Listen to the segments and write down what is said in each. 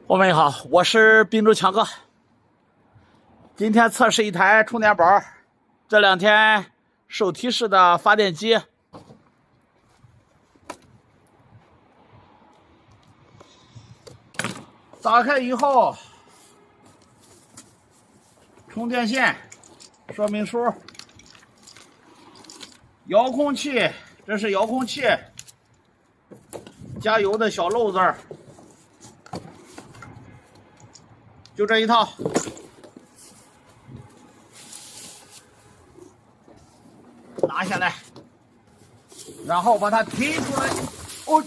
朋友们好，我是滨州强哥。今天测试一台充电宝，这两天手提式的发电机。打开以后，充电线、说明书、遥控器，这是遥控器，加油的小漏子。就这一套，拿下来，然后把它提出来。哦，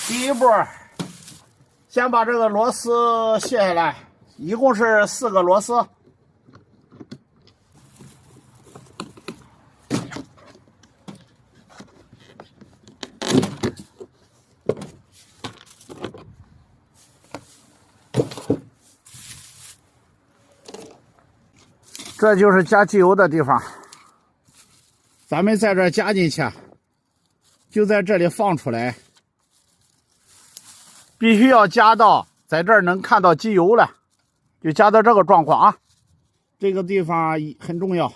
第一步，先把这个螺丝卸下来，一共是4个螺丝。这就是加机油的地方，咱们在这加进去，就在这里放出来，必须要加到在这儿能看到机油了，就加到这个状况啊，这个地方很重要。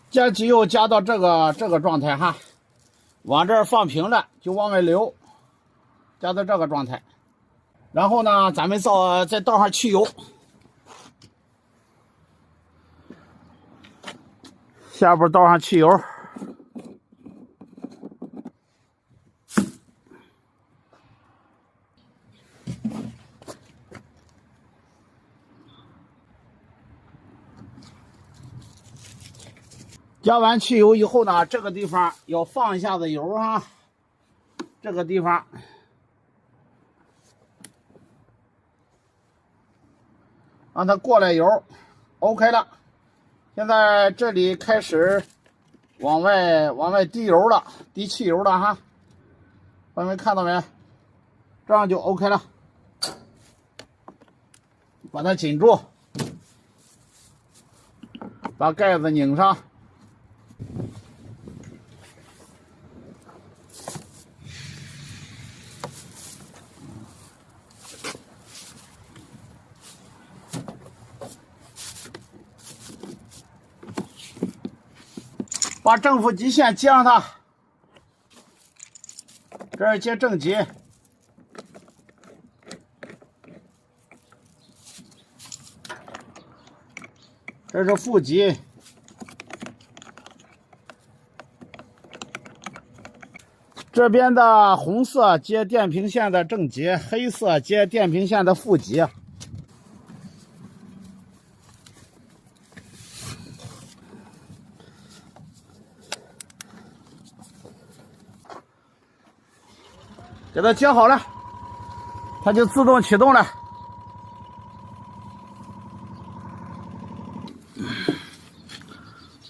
加机油加到这个状态哈，往这儿放平了就往外流，加到这个状态。然后呢，咱们再倒上汽油，下边倒上汽油，加完汽油以后呢，这个地方要放一下子油啊，这个地方让它过来油 ，OK 了。现在这里开始往外滴油了，滴汽油了哈，朋友们看到没？这样就 OK 了。把它紧住，把盖子拧上。把正负极线接上它，这是接正极，这是负极，这边的红色接电平线的正极，黑色接电平线的负极。给它接好了，它就自动启动了。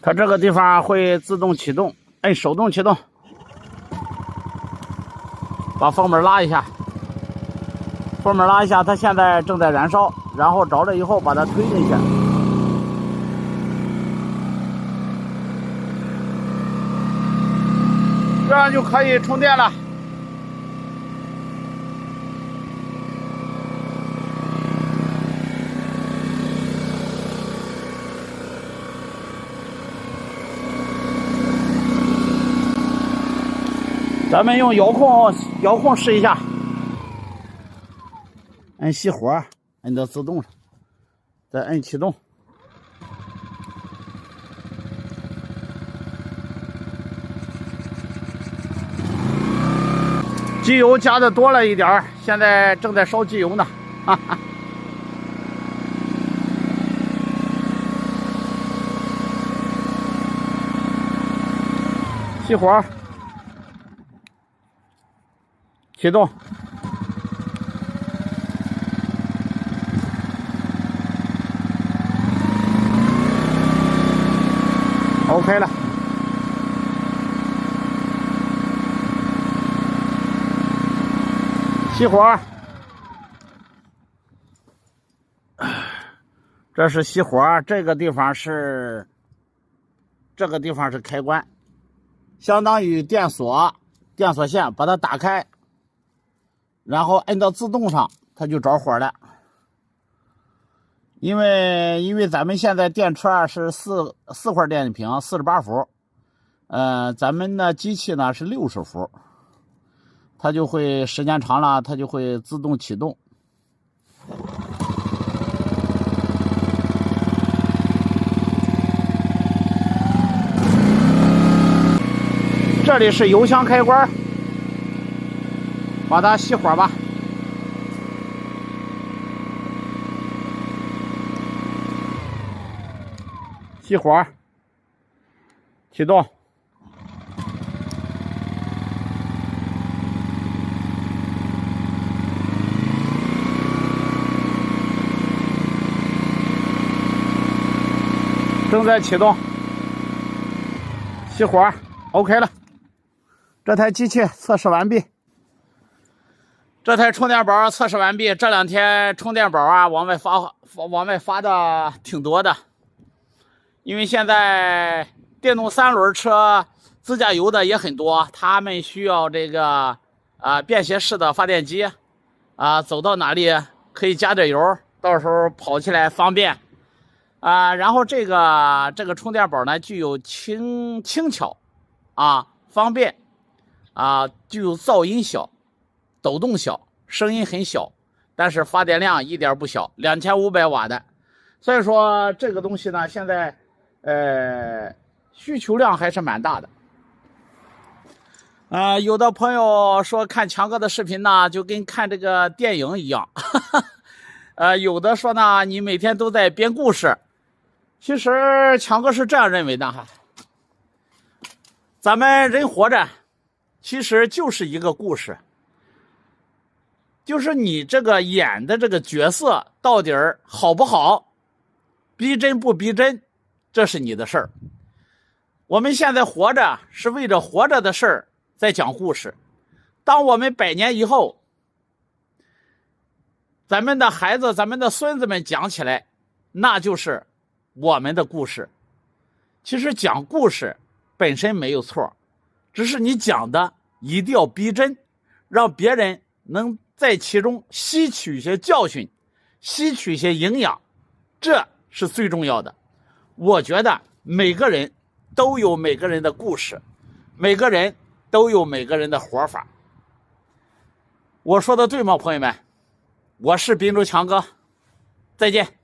它这个地方会自动启动，按手动启动。把风门拉一下，风门拉一下，它现在正在燃烧，然后着了以后把它推进去。这样就可以充电了。咱们用遥控试一下，按熄火，按到自动上，再按启动。机油加的多了一点，现在正在烧机油呢，哈哈。熄火。启动， OK 了。熄火，这是熄火，这个地方是开关，相当于电锁线，把它打开，然后摁到自动上，它就着火了。因为咱们现在电车是四块电瓶，48伏，咱们的机器呢是60伏。它就会时间长了，它就会自动启动。这里是油箱开关，把它熄火吧。熄火，启动。正在启动，熄火 ，OK 了。这台机器测试完毕，这台充电宝测试完毕。这2天充电宝啊，往外发的挺多的，因为现在电动3轮车自驾游的也很多，他们需要这个便携式的发电机走到哪里可以加点油，到时候跑起来方便。然后这个充电宝呢，具有轻巧方便具有噪音小、抖动小、声音很小，但是发电量一点不小，2500瓦的。所以说这个东西呢，现在需求量还是蛮大的。有的朋友说看强哥的视频呢，就跟看这个电影一样。有的说呢，你每天都在编故事。其实强哥是这样认为的哈，咱们人活着其实就是一个故事，就是你这个演的这个角色到底好不好，逼真不逼真，这是你的事儿。我们现在活着是为着活着的事儿在讲故事，当我们100年以后，咱们的孩子咱们的孙子们讲起来，那就是我们的故事。其实讲故事本身没有错，只是你讲的一定要逼真，让别人能在其中吸取一些教训，吸取一些营养，这是最重要的。我觉得每个人都有每个人的故事，每个人都有每个人的活法。我说的对吗，朋友们？我是滨州强哥，再见。